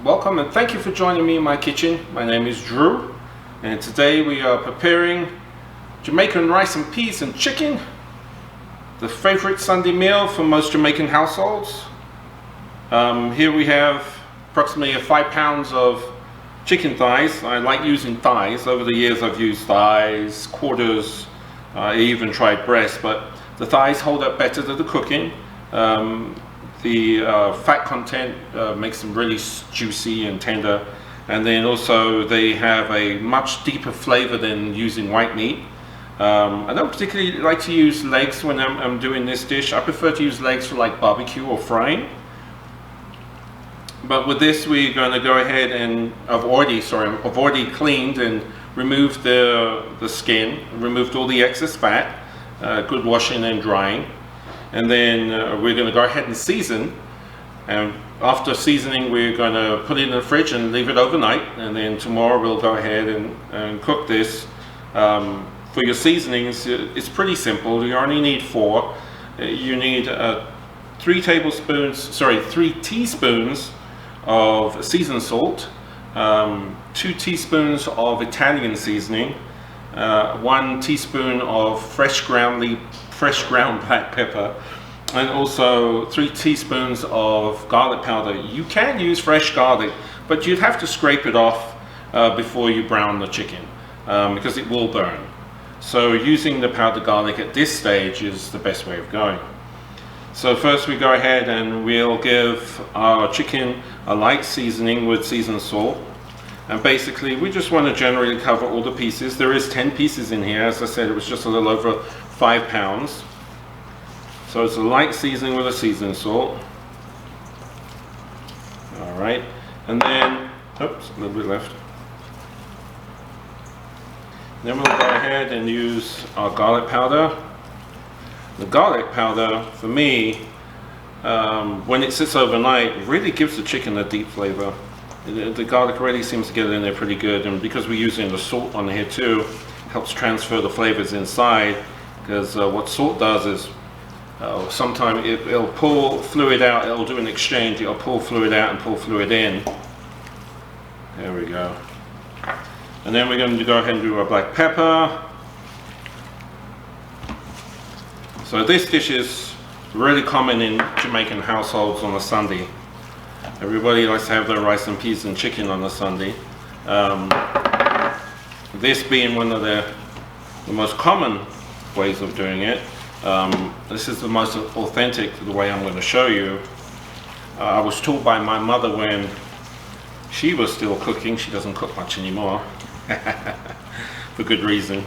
Welcome and thank you for joining me in my kitchen. My name is Drew and today we are preparing Jamaican rice and peas and chicken, the favorite Sunday meal for most Jamaican households. Here we have approximately 5 pounds of chicken thighs. I like using thighs. Over the years I've used thighs, quarters, I even tried breast, but the thighs hold up better to the cooking. The fat content makes them really juicy and tender, and then also they have a much deeper flavor than using white meat. I don't particularly like to use legs when I'm doing this dish. I prefer to use legs for like barbecue or frying. But with this we're going to go ahead and I've already cleaned and removed the skin, removed all the excess fat, good washing and drying. And then we're going to go ahead and season, and after seasoning we're going to put it in the fridge and leave it overnight, and then tomorrow we'll go ahead and cook this. For your seasonings, it's pretty simple. You only need 4. You need 3 teaspoons of seasoned salt, 2 teaspoons of Italian seasoning, 1 teaspoon of fresh ground black pepper, and also 3 teaspoons of garlic powder. You can use fresh garlic, but you'd have to scrape it off before you brown the chicken because it will burn. So using the powdered garlic at this stage is the best way of going. So first we go ahead and we'll give our chicken a light seasoning with seasoned salt. And basically we just want to generally cover all the pieces. There is 10 pieces in here. As I said, it was just a little over 5 pounds. So it's a light seasoning with a seasoned salt. Alright, and then, oops, a little bit left. Then we'll go ahead and use our garlic powder. The garlic powder, for me, when it sits overnight, really gives the chicken a deep flavor. The garlic really seems to get in there pretty good, and because we're using the salt on here too, helps transfer the flavors inside, because what salt does is sometimes it'll pull fluid out, it'll do an exchange, it'll pull fluid out and pull fluid in. There we go. And then we're going to go ahead and do our black pepper. So this dish is really common in Jamaican households on a Sunday. Everybody likes to have their rice and peas and chicken on a Sunday. This being one of the most common ways of doing it. This is the most authentic, the way I'm going to show you. I was taught by my mother when she was still cooking. She doesn't cook much anymore for good reason.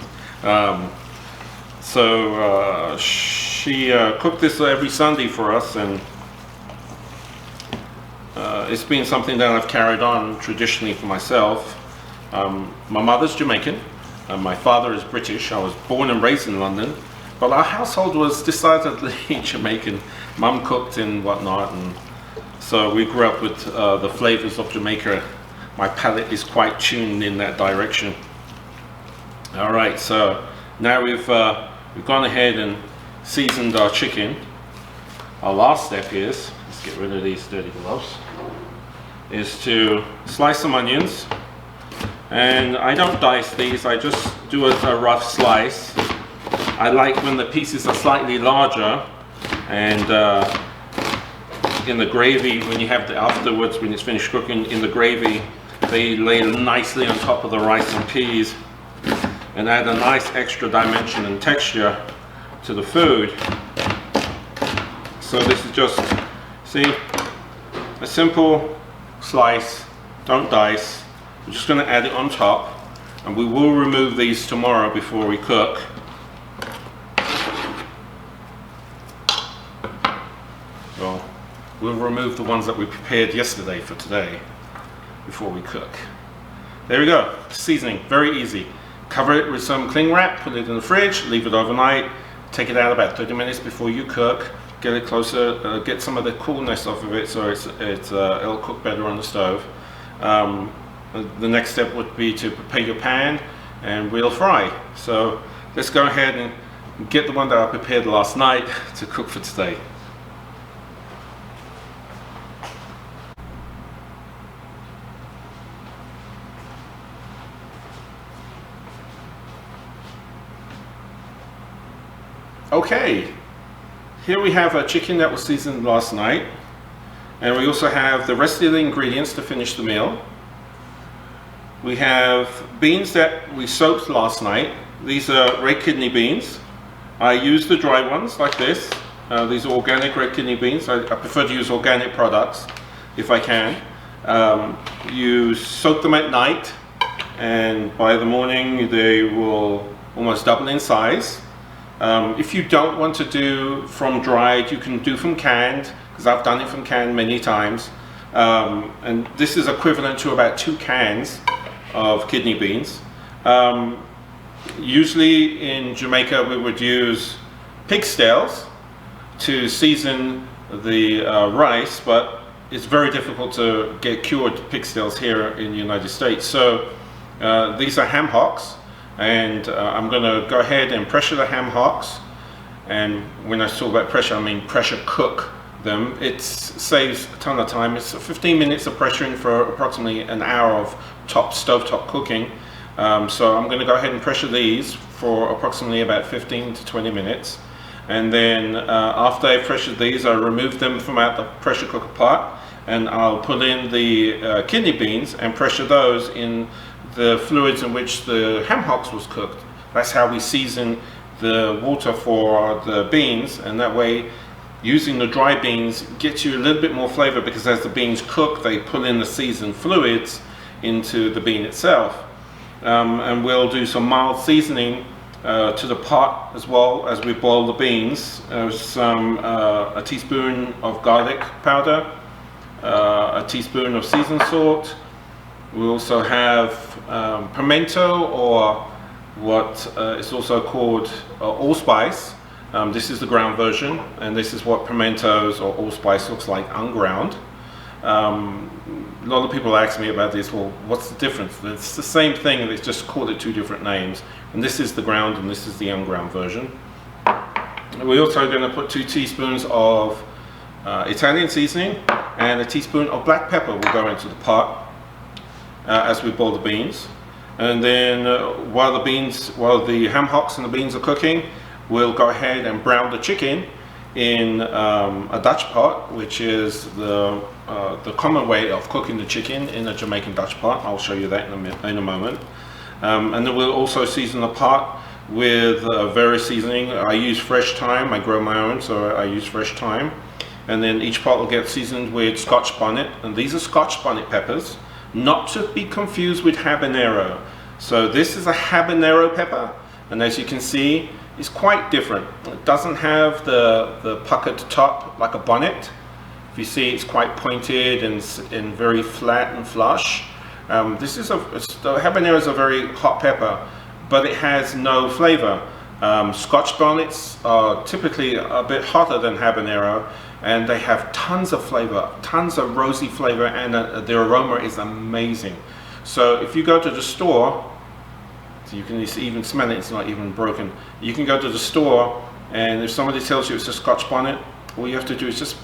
She cooked this every Sunday for us, and it's been something that I've carried on traditionally for myself. My mother's Jamaican, and my father is British. I was born and raised in London, but our household was decidedly Jamaican. Mum cooked and whatnot, and so we grew up with the flavors of Jamaica. My palate is quite tuned in that direction. All right, so now we've gone ahead and seasoned our chicken. Our last step is, let's get rid of these dirty gloves, is to slice some onions. And I don't dice these, I just do a rough slice. I like when the pieces are slightly larger, and in the gravy, when you have afterwards, when it's finished cooking, in the gravy, they lay nicely on top of the rice and peas and add a nice extra dimension and texture to the food. So this is just, see, a simple slice, don't dice. We're just going to add it on top, and we will remove these tomorrow before we cook. Well, we'll remove the ones that we prepared yesterday for today before we cook. There we go, seasoning, very easy. Cover it with some cling wrap, put it in the fridge, leave it overnight, take it out about 30 minutes before you cook, get it closer, get some of the coolness off of it so it'll cook better on the stove. The next step would be to prepare your pan and we'll fry. So let's go ahead and get the one that I prepared last night to cook for today. Okay, here we have a chicken that was seasoned last night, and we also have the rest of the ingredients to finish the meal. We have beans that we soaked last night. These are red kidney beans. I use the dry ones like this. These are organic red kidney beans. I prefer to use organic products if I can. You soak them at night, and by the morning they will almost double in size. If you don't want to do from dried, you can do from canned, because I've done it from canned many times. And this is equivalent to about 2 cans of kidney beans. Usually in Jamaica we would use pig tails to season the rice, but it's very difficult to get cured pig tails here in the United States. So these are ham hocks. And I'm going to go ahead and pressure the ham hocks, and when I talk about pressure, I mean pressure cook them. It saves a ton of time. It's 15 minutes of pressuring for approximately an hour of stovetop cooking. So I'm going to go ahead and pressure these for approximately about 15 to 20 minutes. And then after I pressured these, I remove them from out the pressure cooker pot, and I'll put in the kidney beans and pressure those in the fluids in which the ham hocks was cooked. That's how we season the water for the beans, and that way using the dry beans gets you a little bit more flavor, because as the beans cook they pull in the seasoned fluids into the bean itself. And we'll do some mild seasoning to the pot as well as we boil the beans. A teaspoon of garlic powder, a teaspoon of seasoned salt. We also have pimento, or what is also called allspice. This is the ground version, and this is what pimentos or allspice looks like unground. A lot of people ask me about this. Well, what's the difference? It's the same thing, it's just called it 2 different names. And this is the ground, and this is the unground version. And we're also going to put 2 teaspoons of Italian seasoning, and a teaspoon of black pepper will go into the pot as we boil the beans. And then while the ham hocks and the beans are cooking, we'll go ahead and brown the chicken in a Dutch pot, which is the common way of cooking the chicken in a Jamaican Dutch pot. I'll show you that in a moment. And then we'll also season the pot with various seasoning. I use fresh thyme. I grow my own, so I use fresh thyme. And then each pot will get seasoned with Scotch bonnet, and these are Scotch bonnet peppers, not to be confused with habanero. So this is a habanero pepper, and as you can see, it's quite different. It doesn't have the puckered top like a bonnet. If you see, it's quite pointed and very flat and flush. The habanero is a very hot pepper, but it has no flavor. Scotch bonnets are typically a bit hotter than habanero, and they have tons of flavor, tons of rosy flavor, and their aroma is amazing. So if you go to the store, so you can even smell it, it's not even broken. You can go to the store, and if somebody tells you it's a Scotch bonnet, all you have to do is just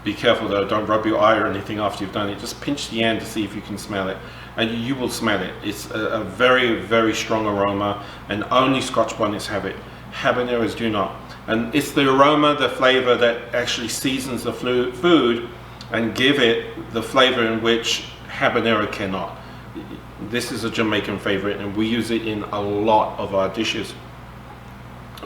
be careful though, don't rub your eye or anything after you've done it. Just pinch the end to see if you can smell it, and you will smell it. It's a very, very strong aroma, and only Scotch bonnets have it. Habaneros do not. And it's the aroma, the flavor that actually seasons the food and give it the flavor in which habanero cannot. This is a Jamaican favorite, and we use it in a lot of our dishes.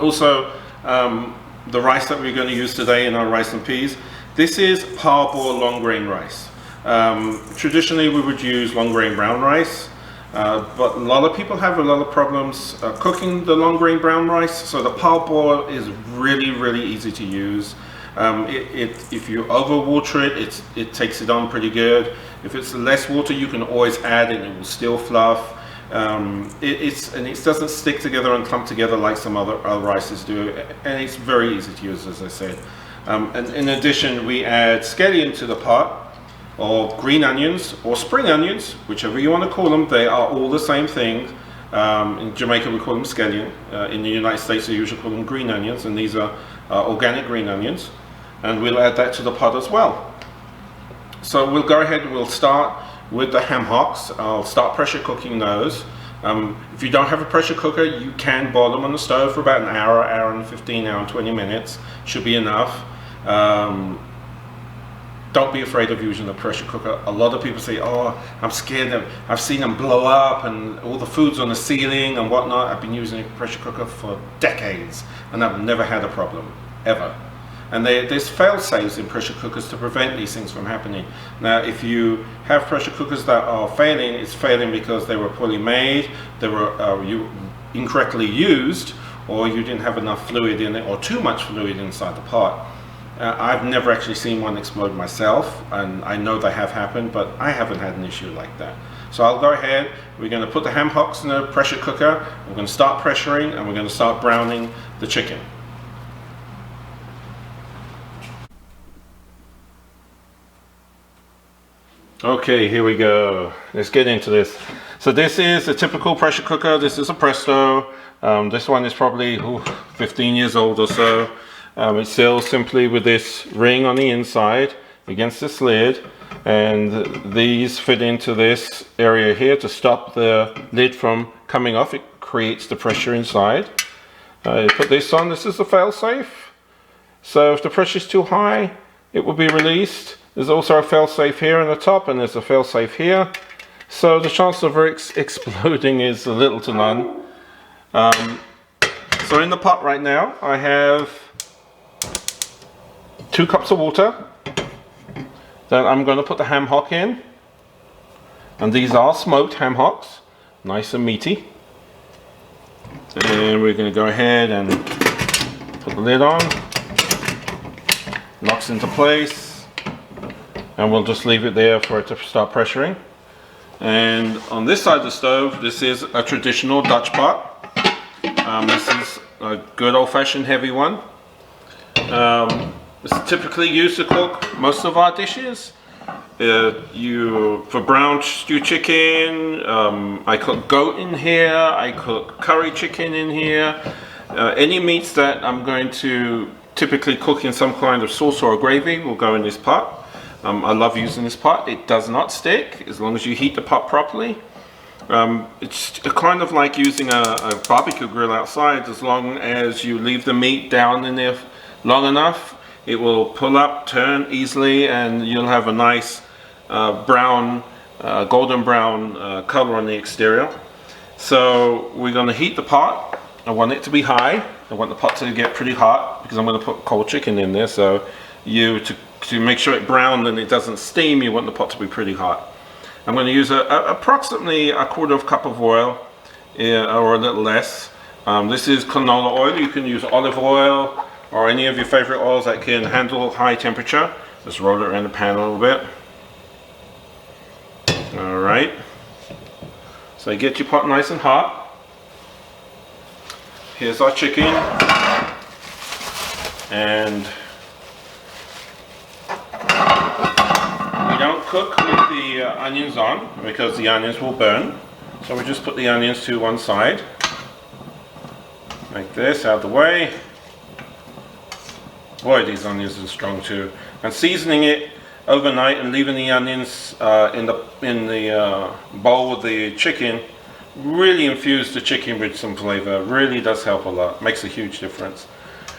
Also, the rice that we're going to use today in our rice and peas, this is parboiled long grain rice. Traditionally we would use long grain brown rice, but a lot of people have a lot of problems cooking the long grain brown rice, so the parboil is really, really easy to use. If you overwater it, it takes it on pretty good. If it's less water, you can always add it and it will still fluff. It doesn't stick together and clump together like some other rices do, and it's very easy to use, as I said. And in addition, we add scallion to the pot, or green onions, or spring onions, whichever you want to call them. They are all the same thing. In Jamaica we call them scallion. In the United States they usually call them green onions, and these are organic green onions. And we'll add that to the pot as well. So we'll go ahead and we'll start with the ham hocks. I'll start pressure cooking those. If you don't have a pressure cooker, you can boil them on the stove for about an hour, hour and 15, hour and 20 minutes. Should be enough. Don't be afraid of using a pressure cooker. A lot of people say, oh, I'm scared of, I've seen them blow up and all the food's on the ceiling and whatnot. I've been using a pressure cooker for decades and I've never had a problem, ever. And there's fail-safes in pressure cookers to prevent these things from happening. Now, if you have pressure cookers that are failing, it's failing because they were poorly made, they were incorrectly used, or you didn't have enough fluid in it, or too much fluid inside the pot. I've never actually seen one explode myself, and I know they have happened, but I haven't had an issue like that. So I'll go ahead, we're going to put the ham hocks in the pressure cooker, we're going to start pressuring, and we're going to start browning the chicken. Okay, here we go. Let's get into this. So this is a typical pressure cooker. This is a Presto. This one is probably 15 years old or so. It seals simply with this ring on the inside against this lid, and these fit into this area here to stop the lid from coming off. It creates the pressure inside. You put this on. This is the fail-safe. So if the pressure is too high, it will be released. There's also a fail-safe here on the top, and there's a fail-safe here. So the chance of it exploding is little to none. So in the pot right now, I have 2 cups of water. Then I'm going to put the ham hock in. And these are smoked ham hocks, nice and meaty. And we're going to go ahead and put the lid on. Locks into place. And we'll just leave it there for it to start pressuring. And on this side of the stove, this is a traditional Dutch pot. This is a good old-fashioned heavy one. It's typically used to cook most of our dishes. For brown stew chicken, I cook goat in here, I cook curry chicken in here. Any meats that I'm going to typically cook in some kind of sauce or a gravy will go in this pot. I love using this pot. It does not stick as long as you heat the pot properly. It's kind of like using a barbecue grill outside. As long as you leave the meat down in there long enough, it will pull up, turn easily, and you'll have a nice brown, golden brown color on the exterior. So we're going to heat the pot. I want it to be high. I want the pot to get pretty hot because I'm going to put cold chicken in there. So to make sure it browned and it doesn't steam, you want the pot to be pretty hot. I'm going to use approximately a 1/4 cup of oil, or a little less. This is canola oil. You can use olive oil or any of your favorite oils that can handle high temperature. Just roll it around the pan a little bit. Alright. So you get your pot nice and hot. Here's our chicken. And we don't cook with the onions on because the onions will burn. So we just put the onions to one side. Like this, out of the way. Boy, these onions are strong too. And seasoning it overnight and leaving the onions in the bowl with the chicken really infuse the chicken with some flavor. Really does help a lot. Makes a huge difference.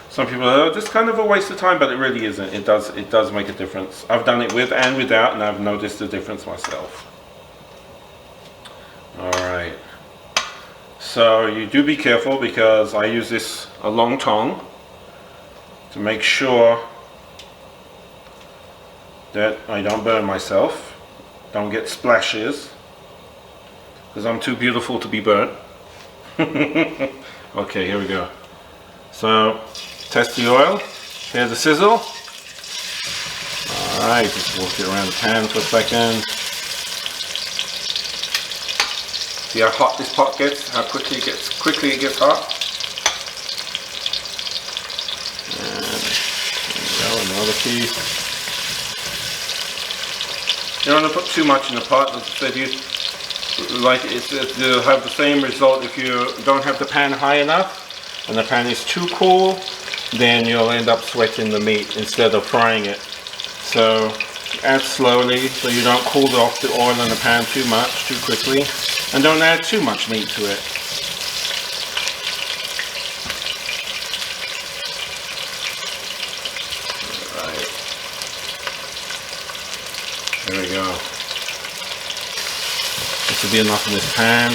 Some people are, oh, this is kind of a waste of time, but it really isn't. It does make a difference. I've done it with and without, and I've noticed the difference myself. Alright. So you do be careful because I use a long tongue to make sure that I don't burn myself, don't get splashes, because I'm too beautiful to be burnt. Okay, here we go. So, test the oil. Here's the sizzle. Alright, just walk it around the pan for a second. See how hot this pot gets, how quickly it gets hot. And there we go, another piece. You don't want to put too much in the pot. As I said, you'll have the same result if you don't have the pan high enough and the pan is too cool, then you'll end up sweating the meat instead of frying it. So add slowly so you don't cool off the oil in the pan too much, too quickly. and don't add too much meat to it. Right. There we go. This will be enough in this pan.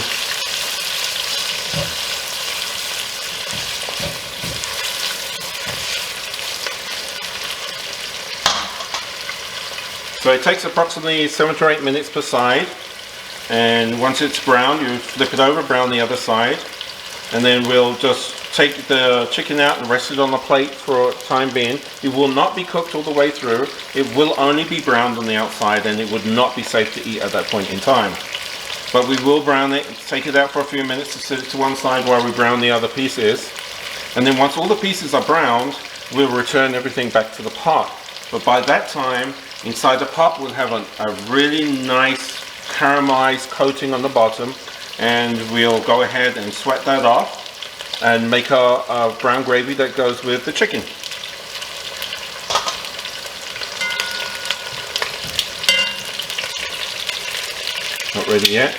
So it takes approximately 7 to 8 minutes per side, and once it's brown you flip it over, brown the other side, and then we'll just take the chicken out and rest it on the plate for a time being. It will not be cooked all the way through, it will only be browned on the outside, and it would not be safe to eat at that point in time. But we will brown it, take it out for a few minutes to sit it to one side while we brown the other pieces, and then once all the pieces are browned, we'll return everything back to the pot. But by that time, inside the pot we'll have a really nice caramelized coating on the bottom, and we'll go ahead and sweat that off and make a brown gravy that goes with the chicken. Not ready yet.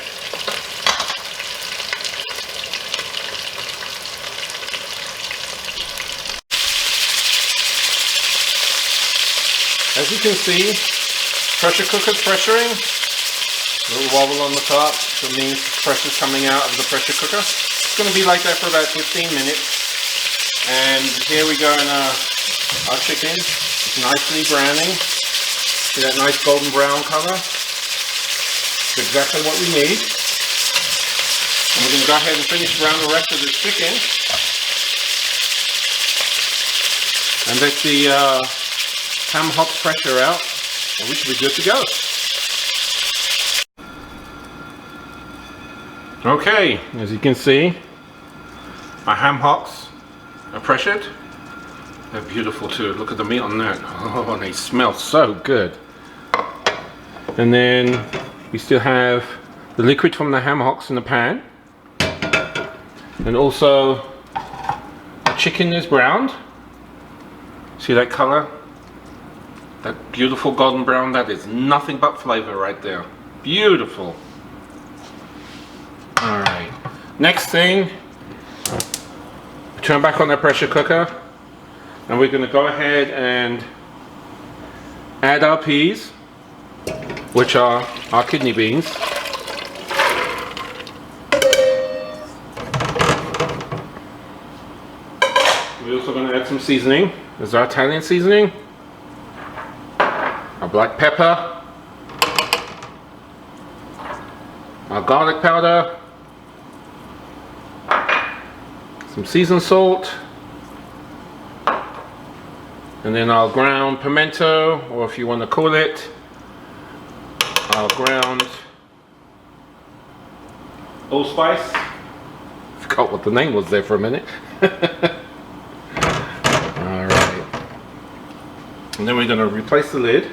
As you can see, pressure cooker's pressuring. A little wobble on the top, so it means pressure's coming out of the pressure cooker. It's going to be like that for about 15 minutes. And here we go in our chicken. It's nicely browning. See that nice golden brown color? It's exactly what we need. And we're going to go ahead and finish brown the rest of the chicken. And let the ham hocks pressure out, and we should be good to go. Okay, as you can see, our ham hocks are pressured. They're beautiful too. Look at the meat on that. Oh, they smell so good. And then we still have the liquid from the ham hocks in the pan. And also, the chicken is browned. See that color? That beautiful golden brown, that is nothing but flavor right there. Beautiful. Alright, next thing, turn back on the pressure cooker, and we're going to go ahead and add our peas, which are our kidney beans. We're also going to add some seasoning. This is our Italian seasoning. Our black pepper, our garlic powder, some seasoned salt, and then our ground pimento, or if you want to call it, our ground allspice. Forgot what the name was there for a minute. Alright. And then we're going to replace the lid.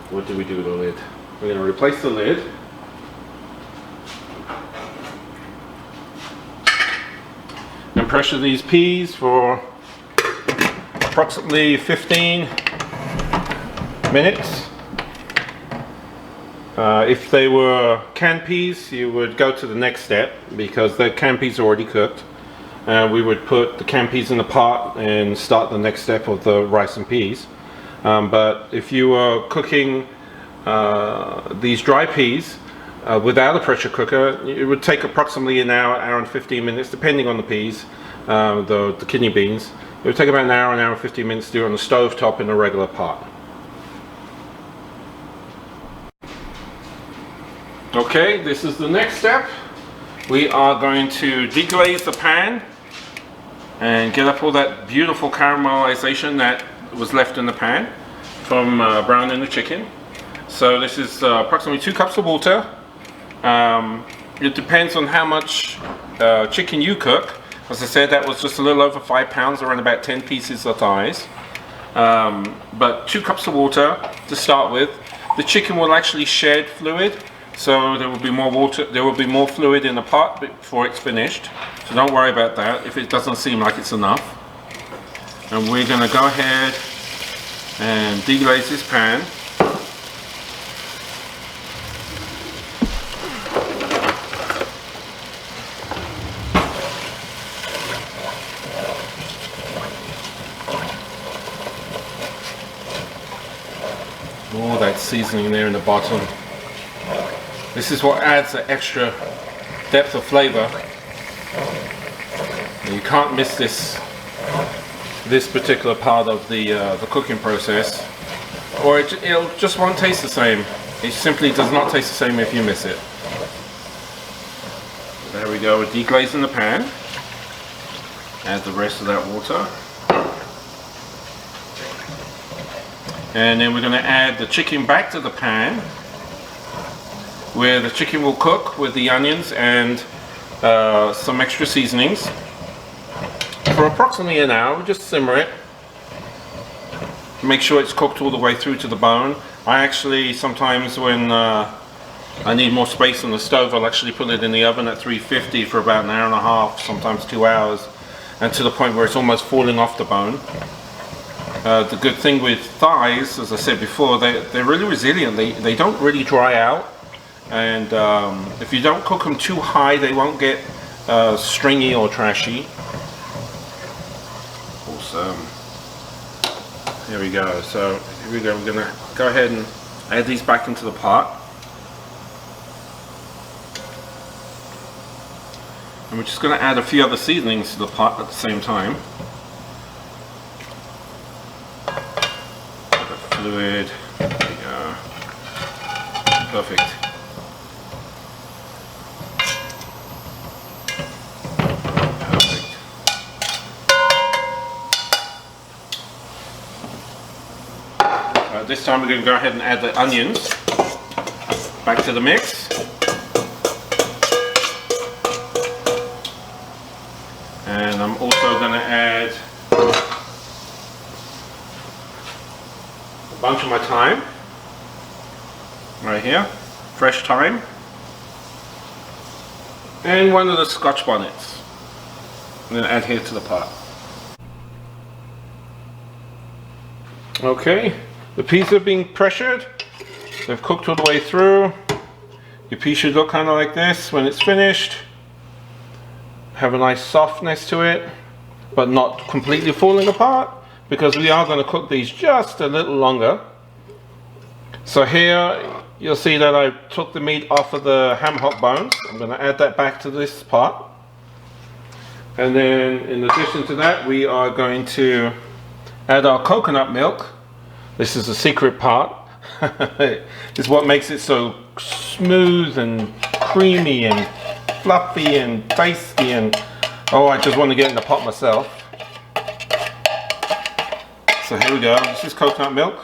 What do we do with the lid? We're going to replace the lid. And pressure these peas for approximately 15 minutes. If they were canned peas, you would go to the next step because the canned peas are already cooked. We would put the canned peas in the pot and start the next step of the rice and peas. But if you are cooking these dry peas without a pressure cooker, it would take approximately an hour, hour and 15 minutes, depending on the peas, the kidney beans. It would take about an hour and 15 minutes to do it on the stove top in a regular pot. Okay, this is the next step. We are going to deglaze the pan and get up all that beautiful caramelization that was left in the pan from browning the chicken. So this is approximately 2 cups of water. It depends on how much chicken you cook. As I said, that was just a little over 5 pounds, around about 10 pieces of thighs. But 2 cups of water to start with. The chicken will actually shed fluid, so there will be more water. There will be more fluid in the pot before it's finished. So don't worry about that if it doesn't seem like it's enough. And we're going to go ahead and deglaze this pan. All that seasoning there in the bottom. This is what adds the extra depth of flavor. And you can't miss this particular part of the cooking process, or it just won't taste the same. It simply does not taste the same if you miss it. There we go, we're deglazing the pan. Add the rest of that water. And then we're going to add the chicken back to the pan, where the chicken will cook with the onions and some extra seasonings for approximately an hour. Just simmer it. Make sure it's cooked all the way through to the bone. I actually sometimes, when I need more space on the stove, I'll actually put it in the oven at 350 for about an hour and a half, sometimes 2 hours, and to the point where it's almost falling off the bone. The good thing with thighs, as I said before, they're really resilient. They don't really dry out, and if you don't cook them too high, they won't get stringy or trashy. Awesome. Here we go. So here we go. We're gonna go ahead and add these back into the pot. And we're just going to add a few other seasonings to the pot at the same time. Fluid. There we go. Perfect. This time we're going to go ahead and add the onions back to the mix. And I'm also going to add a bunch of my thyme right here, fresh thyme, and one of the Scotch bonnets. I'm going to add here to the pot. Okay, the peas are being pressured. They've cooked all the way through. Your pea should look kind of like this when it's finished. Have a nice softness to it, but not completely falling apart, because we are going to cook these just a little longer. So here you'll see that I took the meat off of the ham hock bones. I'm going to add that back to this pot, and then in addition to that we are going to add our coconut milk. This is the secret part. It's what makes it so smooth and creamy and fluffy and tasty, and oh, I just want to get in the pot myself. So here we go. This is coconut milk.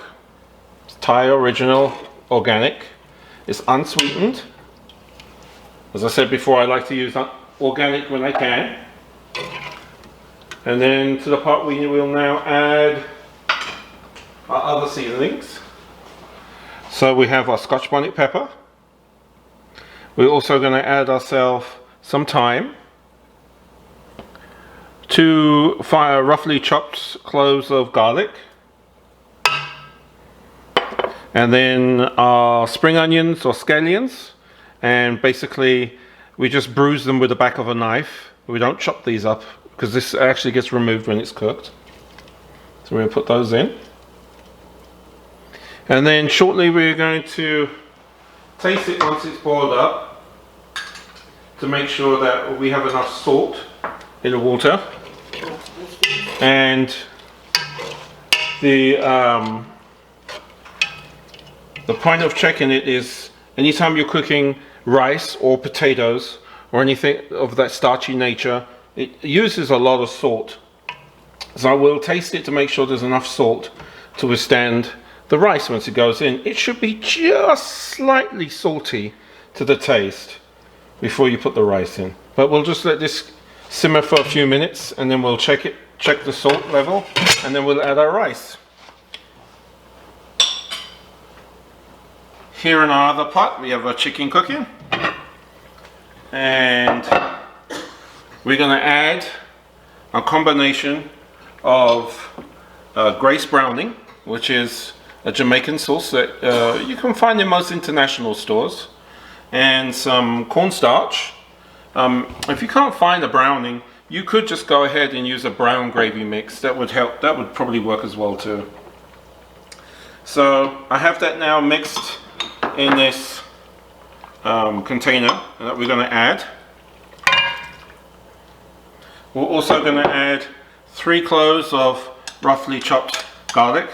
It's Thai original, organic. It's unsweetened. As I said before, I like to use organic when I can. And then to the pot we will now add our other seasonings. So we have our Scotch bonnet pepper. We're also going to add ourselves some thyme, 2 roughly chopped cloves of garlic, and then our spring onions or scallions, and basically we just bruise them with the back of a knife. We don't chop these up because this actually gets removed when it's cooked. So we're going to put those in, and then shortly we're going to taste it once it's boiled up to make sure that we have enough salt in the water. And the point of checking it is anytime you're cooking rice or potatoes or anything of that starchy nature, it uses a lot of salt. So I will taste it to make sure there's enough salt to withstand the rice once it goes in. It should be just slightly salty to the taste before you put the rice in. But we'll just let this simmer for a few minutes, and then we'll check the salt level, and then we'll add our rice. Here in our other pot we have our chicken cooking, and we're going to add a combination of Grace Browning, which is a Jamaican sauce that you can find in most international stores, and some cornstarch. If you can't find a browning, you could just go ahead and use a brown gravy mix. That would help. That would probably work as well too. So I have that now mixed in this container that we're going to add. We're also going to add 3 cloves of roughly chopped garlic.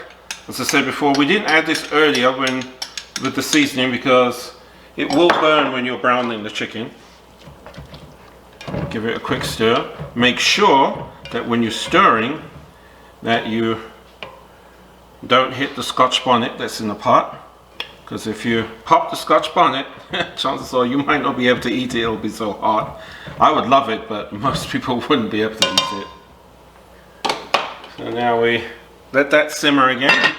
As I said before, we didn't add this earlier with the seasoning because it will burn when you're browning the chicken. Give it a quick stir. Make sure that when you're stirring that you don't hit the Scotch bonnet that's in the pot, because if you pop the Scotch bonnet, chances are you might not be able to eat it. It'll be so hot. I would love it, but most people wouldn't be able to eat it. So now we let that simmer again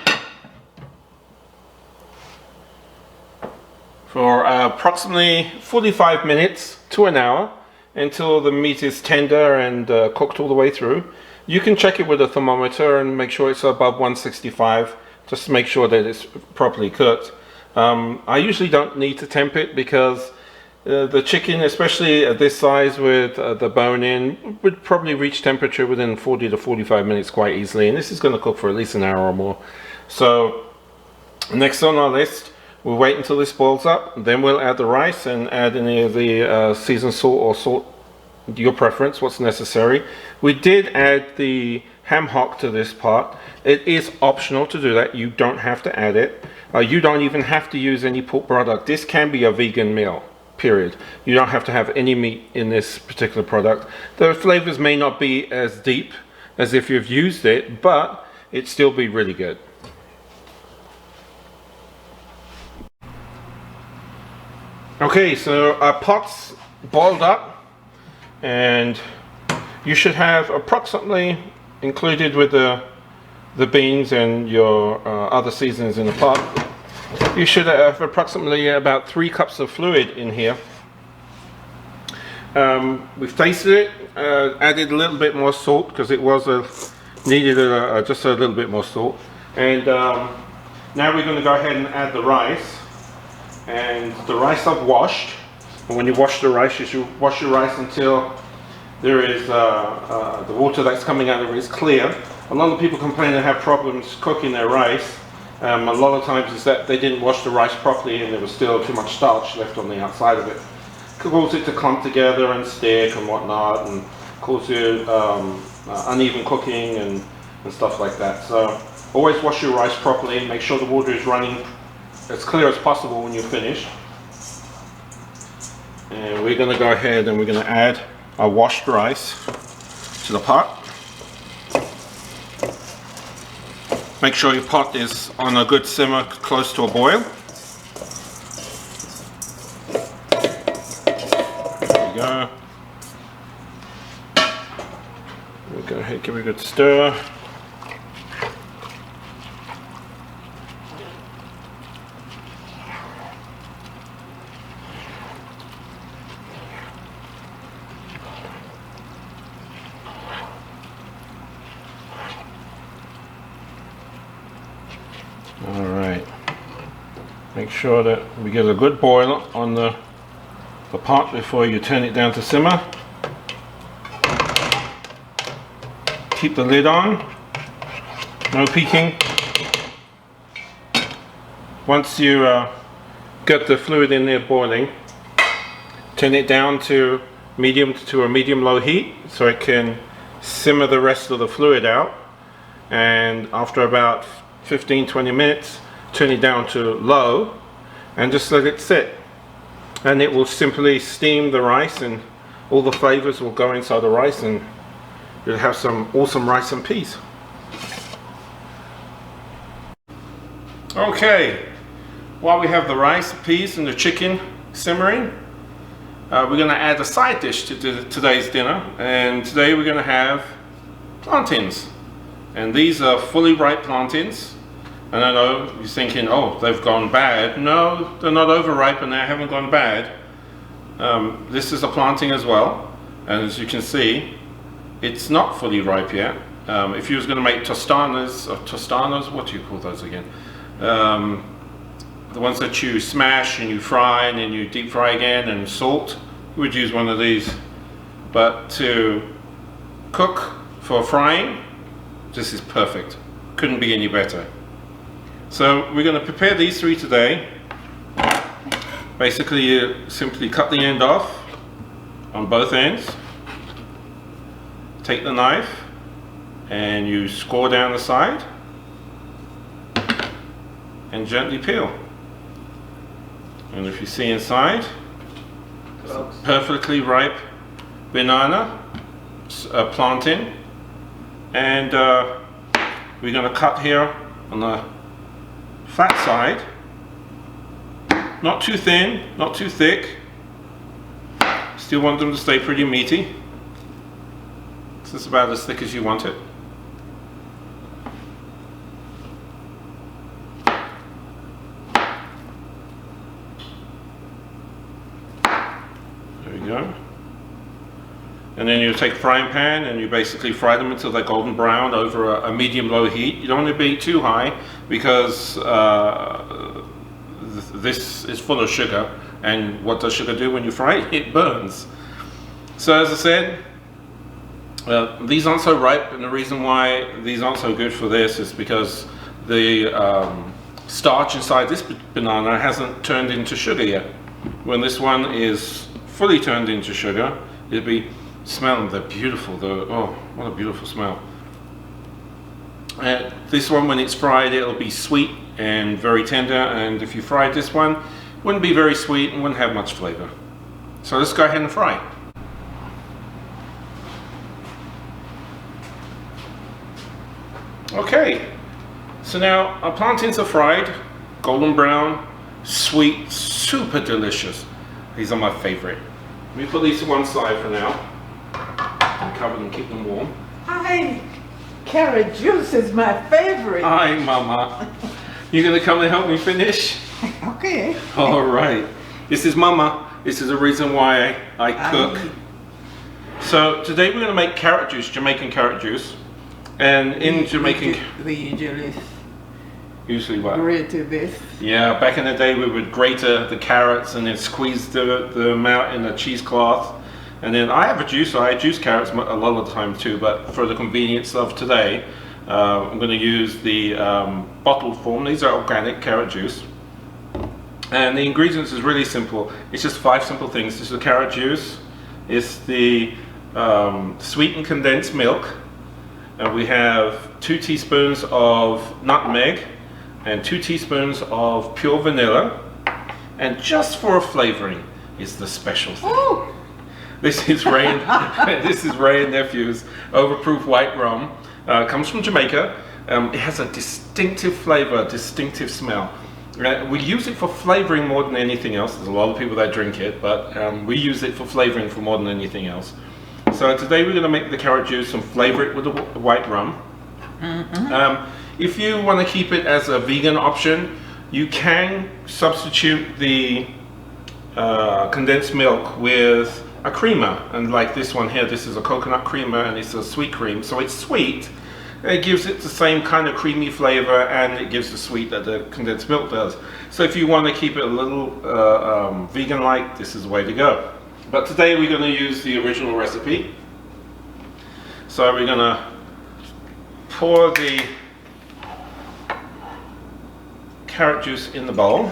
for approximately 45 minutes to an hour until the meat is tender and cooked all the way through. You can check it with a thermometer and make sure it's above 165, just to make sure that it's properly cooked. I usually don't need to temp it because the chicken, especially at this size with the bone in, would probably reach temperature within 40 to 45 minutes quite easily, and this is going to cook for at least an hour or more. So next on our list, we'll wait until this boils up, then we'll add the rice and add any of the seasoned salt or salt, your preference, what's necessary. We did add the ham hock to this part. It is optional to do that. You don't have to add it. You don't even have to use any pork product. This can be a vegan meal, period. You don't have to have any meat in this particular product. The flavors may not be as deep as if you've used it, but it'd still be really good. Okay, so our pot's boiled up, and you should have approximately, included with the beans and your other seasonings in the pot, you should have approximately about 3 cups of fluid in here. We've tasted it, added a little bit more salt because it was needed just a little bit more salt, and now we're going to go ahead and add the rice. And the rice I've washed, and when you wash the rice, you should wash your rice until there is the water that's coming out of it is clear. A lot of people complain they have problems cooking their rice. A lot of times it's that they didn't wash the rice properly and there was still too much starch left on the outside of it. It causes it to clump together and stick and whatnot, and causes uneven cooking and stuff like that. So always wash your rice properly and make sure the water is running as clear as possible when you're finished. And we're going to go ahead and we're going to add our washed rice to the pot. Make sure your pot is on a good simmer, close to a boil. There you go. We'll go ahead and give it a good stir. Alright, make sure that we get a good boil on the pot before you turn it down to simmer. Keep the lid on, no peeking. Once you get the fluid in there boiling, turn it down to a medium-low heat so it can simmer the rest of the fluid out, and after about 15-20 minutes, turn it down to low and just let it sit, and it will simply steam the rice and all the flavors will go inside the rice and you'll have some awesome rice and peas. Okay, while we have the rice, peas and the chicken simmering, we're going to add a side dish to today's dinner, and today we're going to have plantains. And these are fully ripe plantains. And I know you're thinking, oh, they've gone bad. No, they're not overripe and they haven't gone bad. This is a planting as well. And as you can see, it's not fully ripe yet. If you was going to make tostadas, what do you call those again? The ones that you smash and you fry and then you deep fry again and salt, you would use one of these. But to cook for frying, this is perfect. Couldn't be any better. So we're going to prepare these three today. Basically, you simply cut the end off on both ends. Take the knife and you score down the side and gently peel. And if you see inside, it's a perfectly ripe banana, plantain, and we're going to cut here on the flat side. Not too thin, not too thick. Still want them to stay pretty meaty. This is about as thick as you want it. There we go. And then you take a frying pan and you basically fry them until they're golden brown over a medium-low heat. You don't want to be too high because this is full of sugar, and what does sugar do when you fry it? It burns. So as I said, these aren't so ripe, and the reason why these aren't so good for this is because the starch inside this banana hasn't turned into sugar yet. When this one is fully turned into sugar, it'll be, smell them, they're beautiful. Oh, what a beautiful smell. This one, when it's fried, it'll be sweet and very tender, and if you fried this one, it wouldn't be very sweet and wouldn't have much flavor. So let's go ahead and fry it. Okay, so now our plantains are fried, golden brown, sweet, super delicious. These are my favorite. Let me put these to one side for now and cover them, keep them warm. Hi, carrot juice is my favorite. Hi, Mama. You gonna come and help me finish? Okay. All right. This is Mama. This is the reason why I cook. So today we're gonna make carrot juice, Jamaican carrot juice. And in Jamaican... We usually what? grate this. Yeah, back in the day we would grate the carrots and then squeeze them out in a cheesecloth. And then I have a juicer. I juice carrots a lot of the time too, but for the convenience of today, I'm going to use the bottled form. These are organic carrot juice. And the ingredients is really simple. It's just 5 simple things. This is the carrot juice. It's the sweetened condensed milk. We have 2 teaspoons of nutmeg and 2 teaspoons of pure vanilla. And just for a flavoring is the special thing. Ooh. This is Ray and Nephew's overproof white rum. Comes from Jamaica. It has a distinctive flavor, distinctive smell. We use it for flavoring more than anything else. There's a lot of people that drink it, but we use it for flavoring for more than anything else. So today we're going to make the carrot juice and flavor it with the white rum. If you want to keep it as a vegan option, you can substitute the condensed milk with a creamer, and like this one here, this is a coconut creamer and it's a sweet cream, so it's sweet. It gives it the same kind of creamy flavor and it gives the sweet that the condensed milk does. So if you want to keep it a little vegan-like, this is the way to go. But today we're going to use the original recipe. So we're going to pour the carrot juice in the bowl.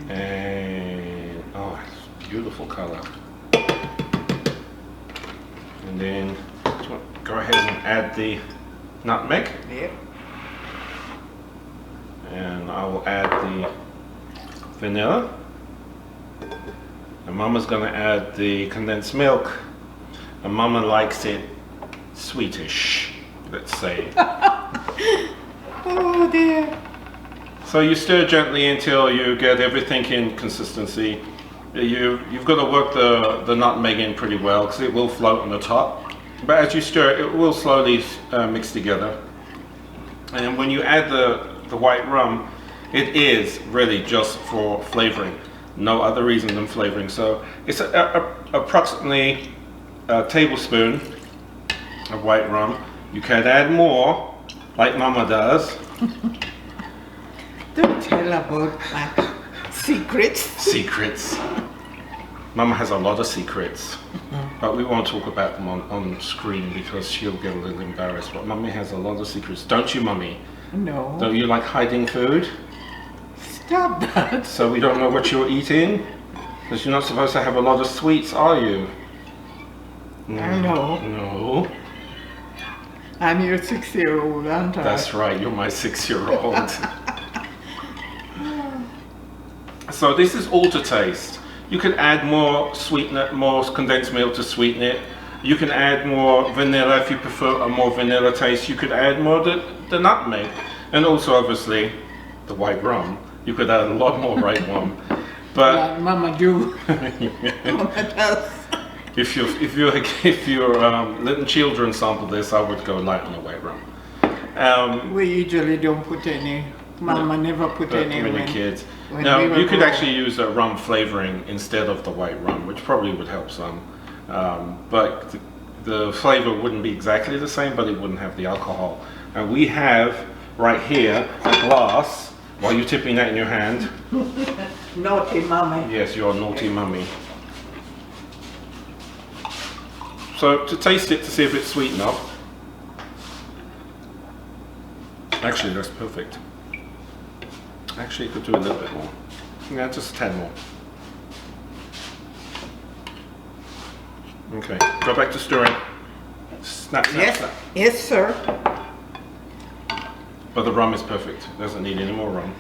And oh, it's beautiful color. And then go ahead and add the nutmeg. Yep. And I will add the vanilla. And Mama's going to add the condensed milk. And Mama likes it sweetish, let's say. Oh dear. So you stir gently until you get everything in consistency. You've got to work the nutmeg in pretty well because it will float on the top. But as you stir it, it will slowly mix together. And when you add the white rum, it is really just for flavoring. No other reason than flavoring. So it's approximately a tablespoon of white rum. You can add more, like Mama does. Don't tell about my secrets. Secrets. Mum has a lot of secrets, but we won't talk about them on screen because she'll get a little embarrassed. But Mummy has a lot of secrets, don't you, Mummy? No. Don't you like hiding food? Stop that. So we don't know what you're eating? Because you're not supposed to have a lot of sweets, are you? I know. No. I'm your 6-year-old, aren't I? That's right, you're my 6-year-old. So this is all to taste. You can add more sweetener, more condensed milk to sweeten it. You can add more vanilla if you prefer a more vanilla taste. You could add more the nutmeg. And also obviously the white rum. You could add a lot more white rum. But like Mama do. Mama does. if your little children sample this, I would go light on the white rum. We usually don't put any. Mama never put any when you're kids. When Now we you could growing. actually use a rum flavoring instead of the white rum, which probably would help some. But the flavor wouldn't be exactly the same, but it wouldn't have the alcohol. And we have right here a glass. While you're tipping that in your hand. Naughty Mommy. Yes, you're a naughty mummy. So to taste it to see if it's sweet enough. Actually, that's perfect. Actually, you could do a little bit more. Yeah, just 10 more. Okay, go back to stirring. Snap, snap, Yes, snap. yes, sir. But the rum is perfect. It doesn't need any more rum.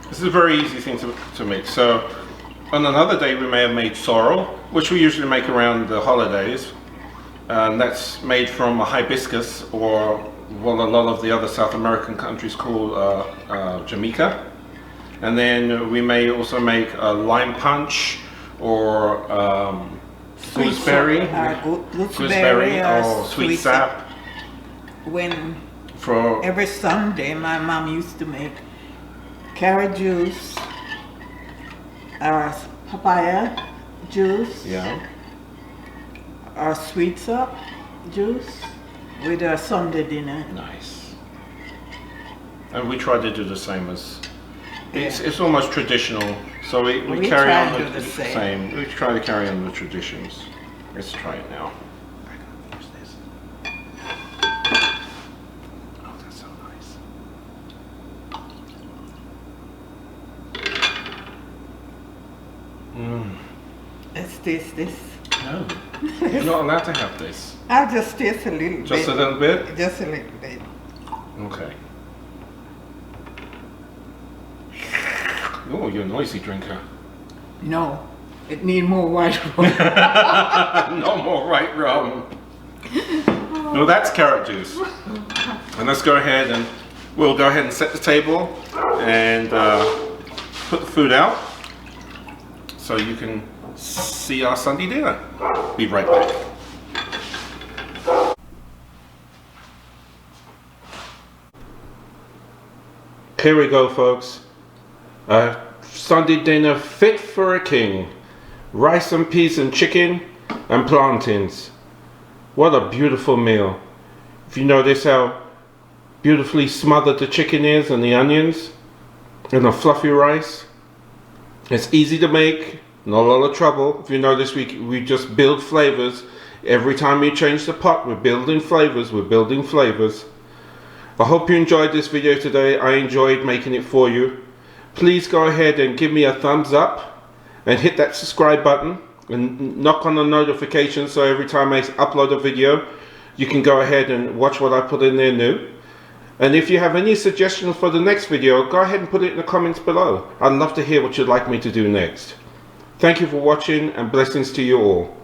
This is a very easy thing to make. So on another day we may have made sorrel, which we usually make around the holidays. And that's made from a hibiscus, or what a lot of the other South American countries call Jamaica. And then we may also make a lime punch, or gooseberry, gooseberry or sweet sap. When For every Sunday my mom used to make carrot juice, or papaya juice, yeah. or sweet sap juice with a Sunday dinner. Nice. And we try to do the same as it's almost traditional. So we We carry try on to do the same. We try to carry on the traditions. Let's try it now. What's this? Oh, that's so nice. Let's taste this. No, you're not allowed to have this. I'll just taste a little bit. Just a little bit? Just a little bit. Okay. Oh, you're a noisy drinker. No, it need more white rum. No more white rum. No, that's carrot juice. And let's go ahead and we'll go ahead and set the table and put the food out so you can see our Sunday dinner. Be right back. Here we go, folks. Sunday dinner fit for a king. Rice and peas and chicken and plantains. What a beautiful meal. If you notice how beautifully smothered the chicken is and the onions and the fluffy rice. It's easy to make, not a lot of trouble. If you notice, we just build flavors. Every time we change the pot, we're building flavors, I hope you enjoyed this video today. I enjoyed making it for you. Please go ahead and give me a thumbs up and hit that subscribe button and knock on the notification so every time I upload a video you can go ahead and watch what I put in there new. And if you have any suggestions for the next video, go ahead and put it in the comments below. I'd love to hear what you'd like me to do next. Thank you for watching and blessings to you all.